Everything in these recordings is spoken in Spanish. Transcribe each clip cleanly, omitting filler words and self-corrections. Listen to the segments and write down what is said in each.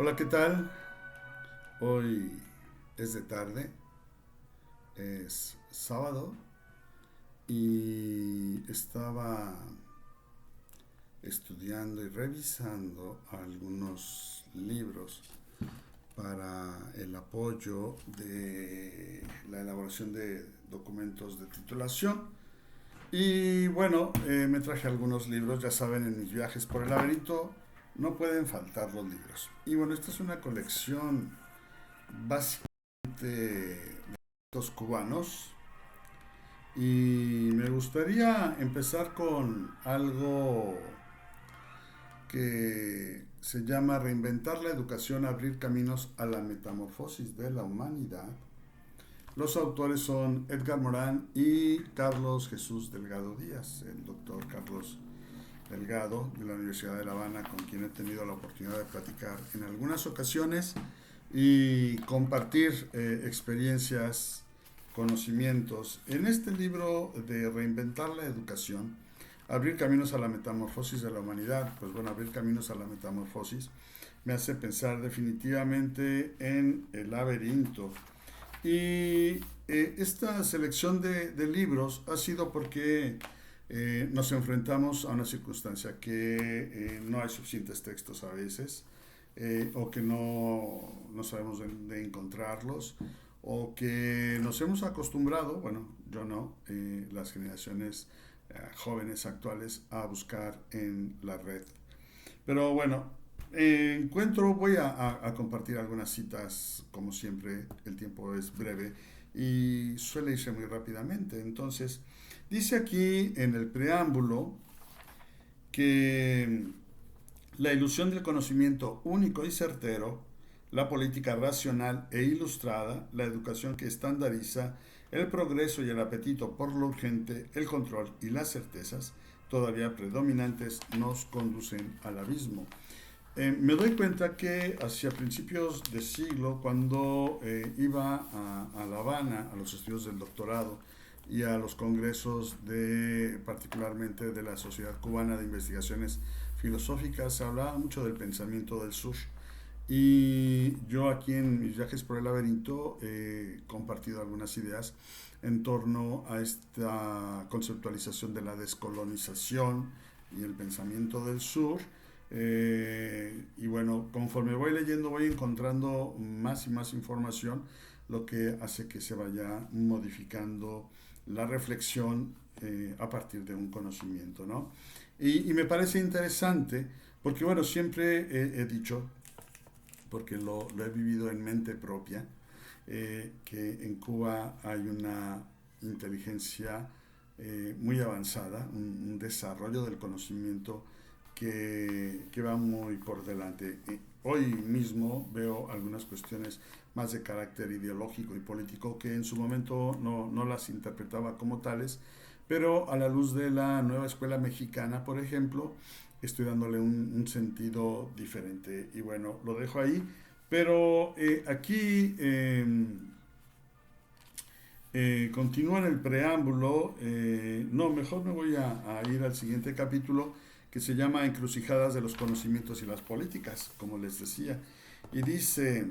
Hola, ¿qué tal? Hoy es de tarde, es sábado y estaba estudiando y revisando algunos libros para el apoyo de la elaboración de documentos de titulación. Y bueno, me traje algunos libros, ya saben, en mis viajes por el laberinto no pueden faltar los libros. Y bueno, esta es una colección básicamente de los cubanos y me gustaría empezar con algo que se llama Reinventar la educación, abrir caminos a la metamorfosis de la humanidad. Los autores son Edgar Morán y Carlos Jesús Delgado Díaz, el doctor Carlos Delgado de la Universidad de La Habana, con quien he tenido la oportunidad de platicar en algunas ocasiones y compartir experiencias, conocimientos. En este libro de Reinventar la educación, abrir caminos a la metamorfosis de la humanidad, pues bueno, abrir caminos a la metamorfosis me hace pensar definitivamente en el laberinto. Y esta selección de libros ha sido porque nos enfrentamos a una circunstancia que no hay suficientes textos a veces, o que no sabemos de encontrarlos, o que nos hemos acostumbrado, bueno, yo no, las generaciones jóvenes actuales, a buscar en la red. Pero bueno, voy a compartir algunas citas, como siempre, el tiempo es breve y suele irse muy rápidamente. Entonces, dice aquí en el preámbulo que la ilusión del conocimiento único y certero, la política racional e ilustrada, la educación que estandariza, el progreso y el apetito por lo urgente, el control y las certezas, todavía predominantes, nos conducen al abismo. Me doy cuenta que hacia principios de siglo, cuando iba a La Habana a los estudios del doctorado y a los congresos particularmente de la Sociedad Cubana de Investigaciones Filosóficas, se hablaba mucho del pensamiento del sur. Y yo aquí en mis viajes por el laberinto he compartido algunas ideas en torno a esta conceptualización de la descolonización y el pensamiento del sur. Y bueno, conforme voy leyendo voy encontrando más y más información, lo que hace que se vaya modificando la reflexión a partir de un conocimiento, ¿no? Y me parece interesante porque, bueno, siempre he dicho, porque lo he vivido en mente propia, que en Cuba hay una inteligencia muy avanzada, un desarrollo del conocimiento que va muy por delante. Hoy mismo veo algunas cuestiones más de carácter ideológico y político que en su momento no las interpretaba como tales, pero a la luz de la nueva escuela mexicana, por ejemplo, estoy dándole un sentido diferente. Y bueno, lo dejo ahí, pero aquí continúa en el preámbulo. No, mejor me voy a ir al siguiente capítulo, que se llama Encrucijadas de los conocimientos y las políticas, como les decía. Y dice,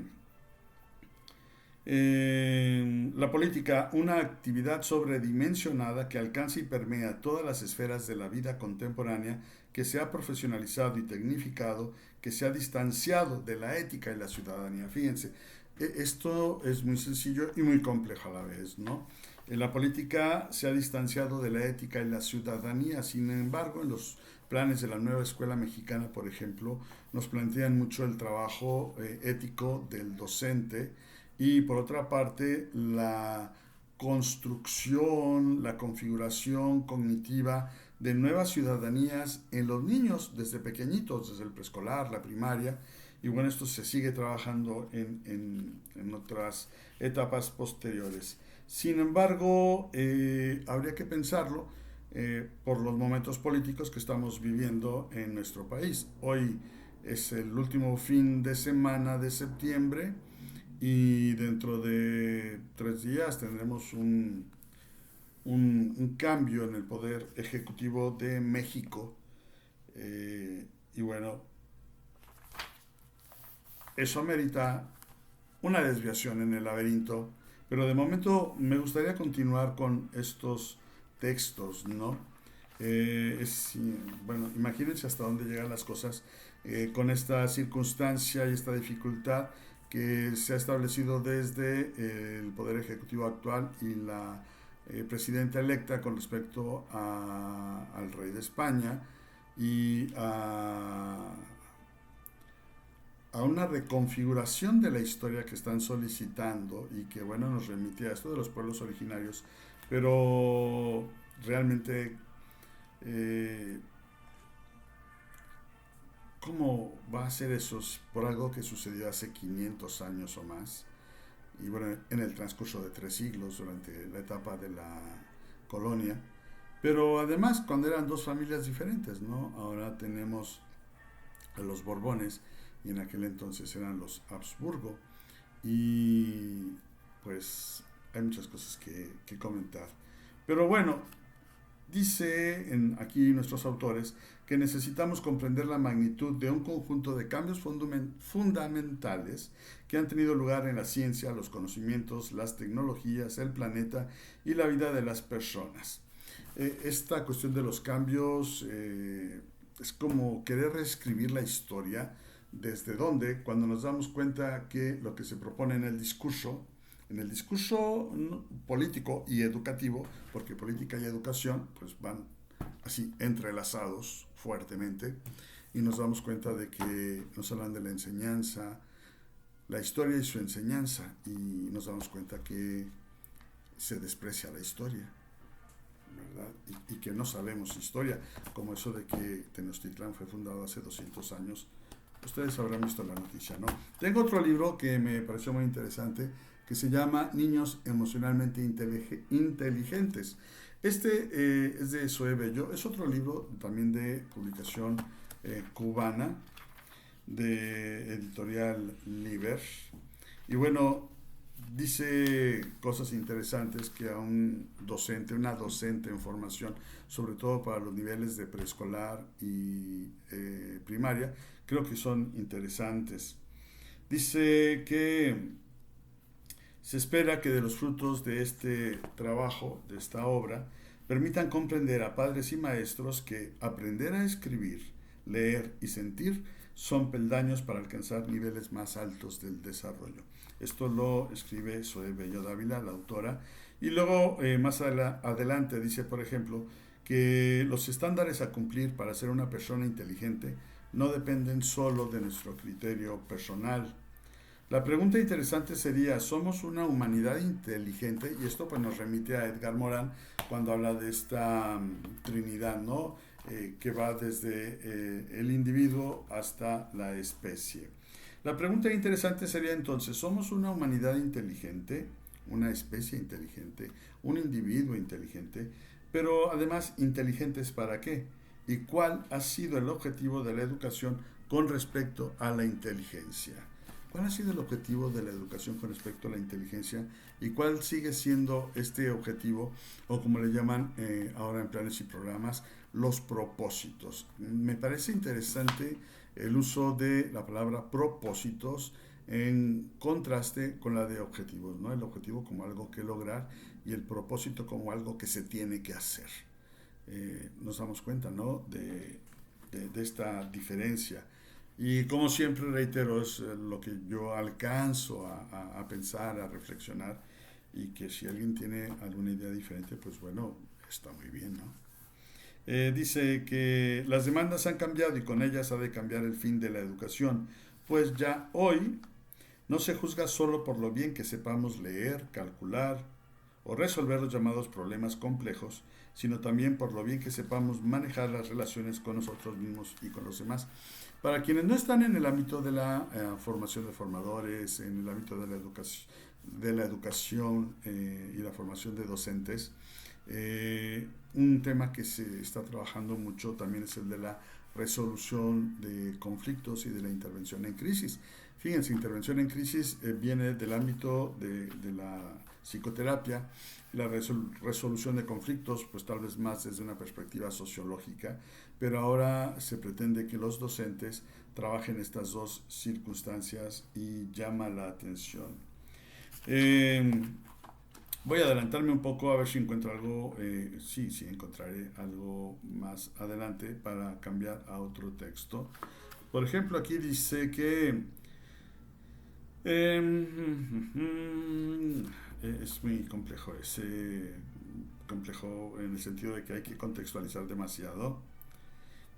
la política, una actividad sobredimensionada que alcanza y permea todas las esferas de la vida contemporánea, que se ha profesionalizado y tecnificado, que se ha distanciado de la ética y la ciudadanía. Fíjense, esto es muy sencillo y muy complejo a la vez, ¿no? La política se ha distanciado de la ética y la ciudadanía. Sin embargo, en los planes de la nueva escuela mexicana, por ejemplo, nos plantean mucho el trabajo ético del docente, y por otra parte la construcción, la configuración cognitiva de nuevas ciudadanías en los niños desde pequeñitos, desde el preescolar, la primaria. Y bueno, esto se sigue trabajando en otras etapas posteriores. Sin embargo, habría que pensarlo por los momentos políticos que estamos viviendo en nuestro país. Hoy es el último fin de semana de septiembre y dentro de 3 días tendremos un cambio en el poder ejecutivo de México. Y bueno, eso merita una desviación en el laberinto, pero de momento me gustaría continuar con estos textos, ¿no? Bueno, imagínense hasta dónde llegan las cosas con esta circunstancia y esta dificultad que se ha establecido desde el Poder Ejecutivo actual y la presidenta electa con respecto al rey de España y a una reconfiguración de la historia que están solicitando y que, bueno, nos remite a esto de los pueblos originarios, pero realmente, eh, ¿cómo va a ser eso por algo que sucedió hace 500 años o más? Y bueno, en el transcurso de 3 siglos, durante la etapa de la colonia, pero además cuando eran dos familias diferentes, ¿no? Ahora tenemos a los Borbones y en aquel entonces eran los Habsburgo. Y pues hay muchas cosas que comentar. Pero bueno, dice aquí nuestros autores que necesitamos comprender la magnitud de un conjunto de cambios fundamentales que han tenido lugar en la ciencia, los conocimientos, las tecnologías, el planeta y la vida de las personas. Esta cuestión de los cambios es como querer reescribir la historia. ¿Desde dónde? Cuando nos damos cuenta que lo que se propone en el discurso político y educativo, porque política y educación pues van así entrelazados fuertemente, y nos damos cuenta de que nos hablan de la enseñanza, la historia y su enseñanza, y nos damos cuenta que se desprecia la historia, ¿verdad? Y que no sabemos historia, como eso de que Tenochtitlán fue fundado hace 200 años. Ustedes habrán visto la noticia, ¿no? Tengo otro libro que me pareció muy interesante, que se llama Niños emocionalmente inteligentes. Es de Zoe Bello, es otro libro también de publicación cubana, de editorial Liber. Y bueno, dice cosas interesantes que a una docente en formación, sobre todo para los niveles de preescolar y primaria, creo que son interesantes. Dice que se espera que de los frutos de este trabajo, de esta obra, permitan comprender a padres y maestros que aprender a escribir, leer y sentir son peldaños para alcanzar niveles más altos del desarrollo. Esto lo escribe Zoe Bello Dávila, la autora, y luego más adelante dice, por ejemplo, que los estándares a cumplir para ser una persona inteligente no dependen solo de nuestro criterio personal. La pregunta interesante sería, ¿somos una humanidad inteligente? Y esto pues nos remite a Edgar Morin cuando habla de esta trinidad, ¿no? Que va desde el individuo hasta la especie. La pregunta interesante sería entonces, ¿somos una humanidad inteligente, una especie inteligente, un individuo inteligente? Pero además, ¿inteligentes para qué? ¿Y cuál ha sido el objetivo de la educación con respecto a la inteligencia? ¿Cuál ha sido el objetivo de la educación con respecto a la inteligencia y cuál sigue siendo este objetivo, o como le llaman ahora en planes y programas, los propósitos? Me parece interesante el uso de la palabra propósitos en contraste con la de objetivos, ¿no? El objetivo como algo que lograr y el propósito como algo que se tiene que hacer. Nos damos cuenta, ¿no? De esta diferencia. Y como siempre reitero, es lo que yo alcanzo a pensar, a reflexionar, y que si alguien tiene alguna idea diferente, pues bueno, está muy bien, ¿no? Dice que las demandas han cambiado y con ellas ha de cambiar el fin de la educación, pues ya hoy no se juzga solo por lo bien que sepamos leer, calcular o resolver los llamados problemas complejos, sino también por lo bien que sepamos manejar las relaciones con nosotros mismos y con los demás. Para quienes no están en el ámbito de la formación de formadores, en el ámbito de la educación y la formación de docentes, un tema que se está trabajando mucho también es el de la resolución de conflictos y de la intervención en crisis. Fíjense, intervención en crisis viene del ámbito de la psicoterapia, la resolución de conflictos, pues tal vez más desde una perspectiva sociológica, pero ahora se pretende que los docentes trabajen estas dos circunstancias y llama la atención. Eh, Voy a adelantarme un poco a ver si encuentro algo, sí, encontraré algo más adelante para cambiar a otro texto. Por ejemplo, aquí dice que es muy complejo, complejo en el sentido de que hay que contextualizar demasiado.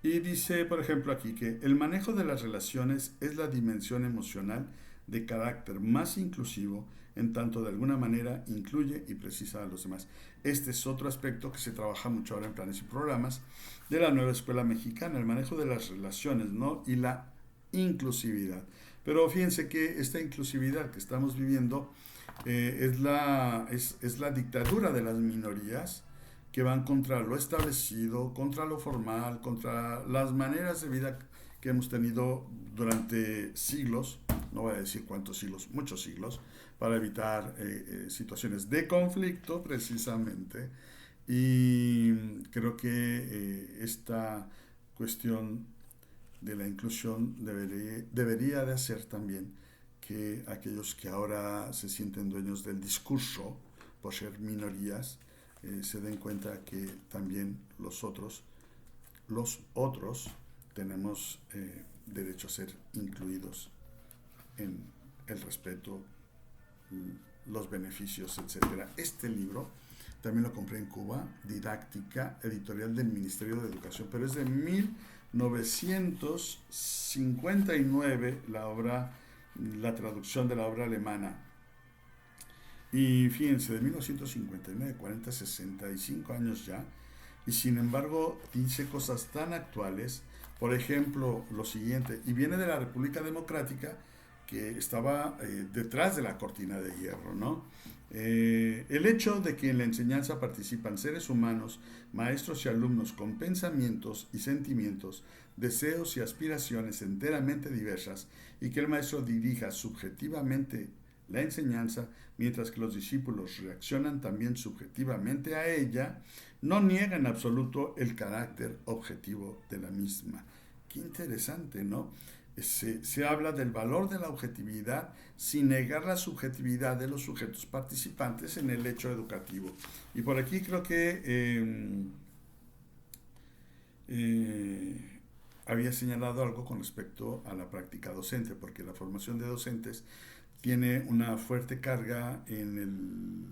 Y dice, por ejemplo, aquí que el manejo de las relaciones es la dimensión emocional de carácter más inclusivo, en tanto de alguna manera incluye y precisa a los demás. Este es otro aspecto que se trabaja mucho ahora en planes y programas de la nueva escuela mexicana, el manejo de las relaciones, ¿no? Y la inclusividad. Pero fíjense que esta inclusividad que estamos viviendo es la dictadura de las minorías que van contra lo establecido, contra lo formal, contra las maneras de vida que hemos tenido durante siglos, no voy a decir cuántos siglos, muchos siglos, para evitar situaciones de conflicto precisamente. Y creo que esta cuestión de la inclusión debería de hacer también que aquellos que ahora se sienten dueños del discurso por ser minorías, se den cuenta que también los otros tenemos derecho a ser incluidos en el respeto, los beneficios, etcétera. Este libro también lo compré en Cuba, Didáctica, editorial del Ministerio de Educación, pero es de 1959 la traducción de la obra alemana. Y fíjense, de 1959, 40, 65 años ya, y sin embargo dice cosas tan actuales, por ejemplo, lo siguiente, y viene de la República Democrática, que estaba detrás de la cortina de hierro, ¿no? El hecho de que en la enseñanza participan seres humanos, maestros y alumnos con pensamientos y sentimientos, deseos y aspiraciones enteramente diversas, y que el maestro dirija subjetivamente la enseñanza, mientras que los discípulos reaccionan también subjetivamente a ella, no niega en absoluto el carácter objetivo de la misma. Qué interesante, ¿no? Se habla del valor de la objetividad sin negar la subjetividad de los sujetos participantes en el hecho educativo. Y por aquí creo que había señalado algo con respecto a la práctica docente, porque la formación de docentes tiene una fuerte carga en el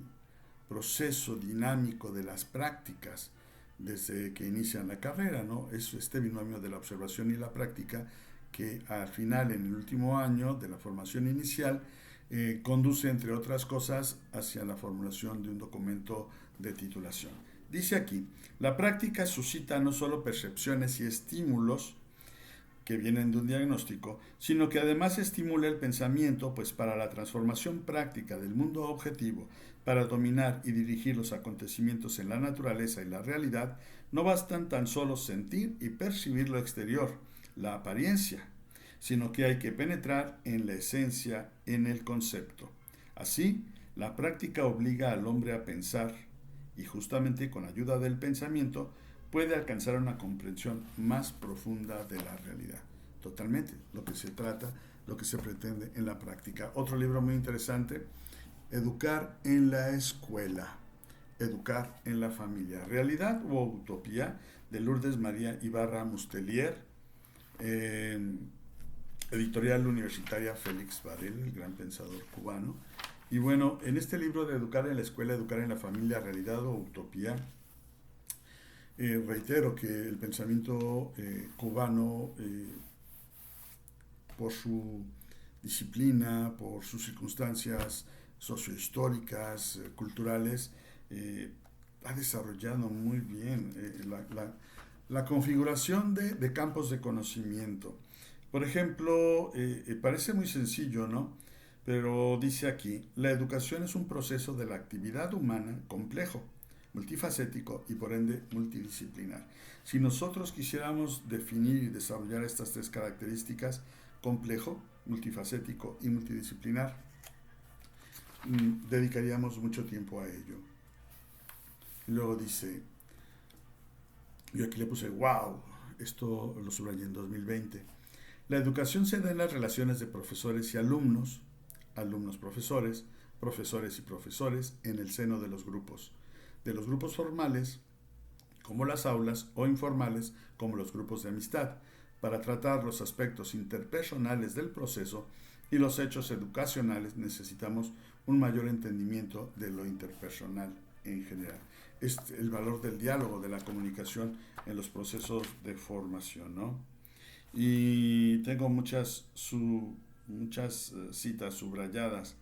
proceso dinámico de las prácticas desde que inician la carrera, ¿no? Es este binomio de la observación y la práctica que al final, en el último año de la formación inicial, conduce, entre otras cosas, hacia la formulación de un documento de titulación. Dice aquí, la práctica suscita no solo percepciones y estímulos que vienen de un diagnóstico, sino que además estimula el pensamiento, pues para la transformación práctica del mundo objetivo, para dominar y dirigir los acontecimientos en la naturaleza y la realidad, no bastan tan solo sentir y percibir lo exterior, la apariencia, sino que hay que penetrar en la esencia, en el concepto. Así, la práctica obliga al hombre a pensar y justamente con ayuda del pensamiento puede alcanzar una comprensión más profunda de la realidad. Totalmente, lo que se trata, lo que se pretende en la práctica. Otro libro muy interesante, Educar en la escuela, Educar en la familia, Realidad o Utopía, de Lourdes María Ibarra Mustelier, editorial universitaria Félix Varela, el gran pensador cubano. Y bueno, en este libro de Educar en la escuela, Educar en la familia, Realidad o Utopía, reitero que el pensamiento cubano, por su disciplina, por sus circunstancias sociohistóricas, culturales, ha desarrollado muy bien la configuración de campos de conocimiento. Por ejemplo, parece muy sencillo, ¿no? Pero dice aquí, la educación es un proceso de la actividad humana complejo, multifacético y por ende multidisciplinar. Si nosotros quisiéramos definir y desarrollar estas tres características, complejo, multifacético y multidisciplinar, dedicaríamos mucho tiempo a ello. Y luego dice, yo aquí le puse, wow, esto lo subrayé en 2020. La educación se da en las relaciones de profesores y alumnos, alumnos-profesores, profesores y profesores en el seno de los grupos formales como las aulas o informales como los grupos de amistad, para tratar los aspectos interpersonales del proceso y los hechos educacionales necesitamos un mayor entendimiento de lo interpersonal en general. Es el valor del diálogo, de la comunicación en los procesos de formación, ¿no? Y tengo muchas citas subrayadas.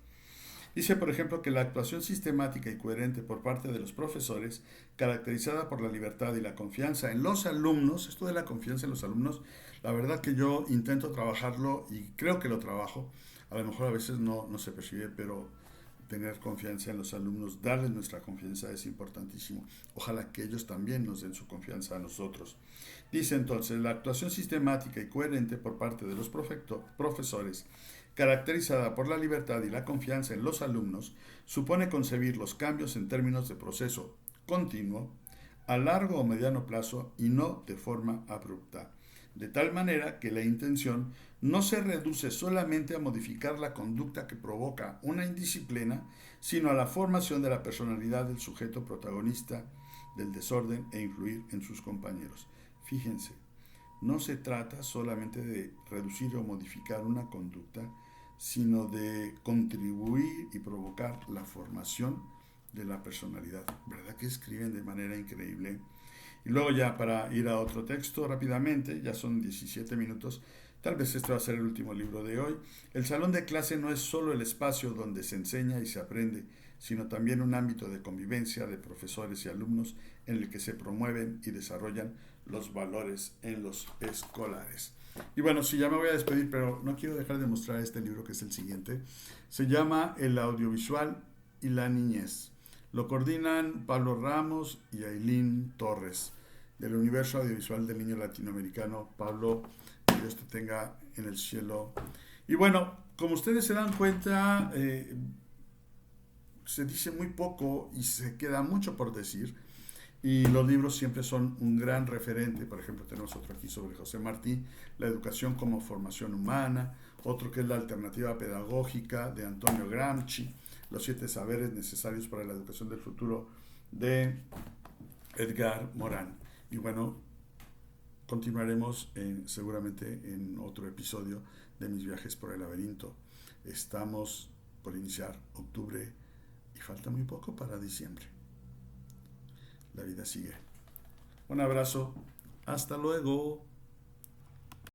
Dice, por ejemplo, que la actuación sistemática y coherente por parte de los profesores, caracterizada por la libertad y la confianza en los alumnos, esto de la confianza en los alumnos, la verdad que yo intento trabajarlo y creo que lo trabajo, a lo mejor a veces no se percibe, pero tener confianza en los alumnos, darles nuestra confianza es importantísimo. Ojalá que ellos también nos den su confianza a nosotros. Dice entonces, la actuación sistemática y coherente por parte de los profesores, caracterizada por la libertad y la confianza en los alumnos, supone concebir los cambios en términos de proceso continuo, a largo o mediano plazo y no de forma abrupta, de tal manera que la intención no se reduce solamente a modificar la conducta que provoca una indisciplina, sino a la formación de la personalidad del sujeto protagonista del desorden e influir en sus compañeros. Fíjense, no se trata solamente de reducir o modificar una conducta, sino de contribuir y provocar la formación de la personalidad. ¿Verdad que escriben de manera increíble? Y luego ya para ir a otro texto rápidamente, ya son 17 minutos, tal vez este va a ser el último libro de hoy. El salón de clase no es solo el espacio donde se enseña y se aprende, sino también un ámbito de convivencia de profesores y alumnos en el que se promueven y desarrollan los valores en los escolares. Y bueno, sí, ya me voy a despedir, pero no quiero dejar de mostrar este libro que es el siguiente. Se llama El audiovisual y la niñez. Lo coordinan Pablo Ramos y Ailín Torres, del Universo Audiovisual del Niño Latinoamericano. Pablo, que Dios te tenga en el cielo. Y bueno, como ustedes se dan cuenta, se dice muy poco y se queda mucho por decir. Y los libros siempre son un gran referente. Por ejemplo, tenemos otro aquí sobre José Martí, La educación como formación humana. Otro que es La alternativa pedagógica de Antonio Gramsci. Los 7 saberes necesarios para la educación del futuro de Edgar Morán. Y bueno, continuaremos seguramente en otro episodio de mis viajes por el laberinto. Estamos por iniciar octubre y falta muy poco para diciembre. La vida sigue. Un abrazo. Hasta luego.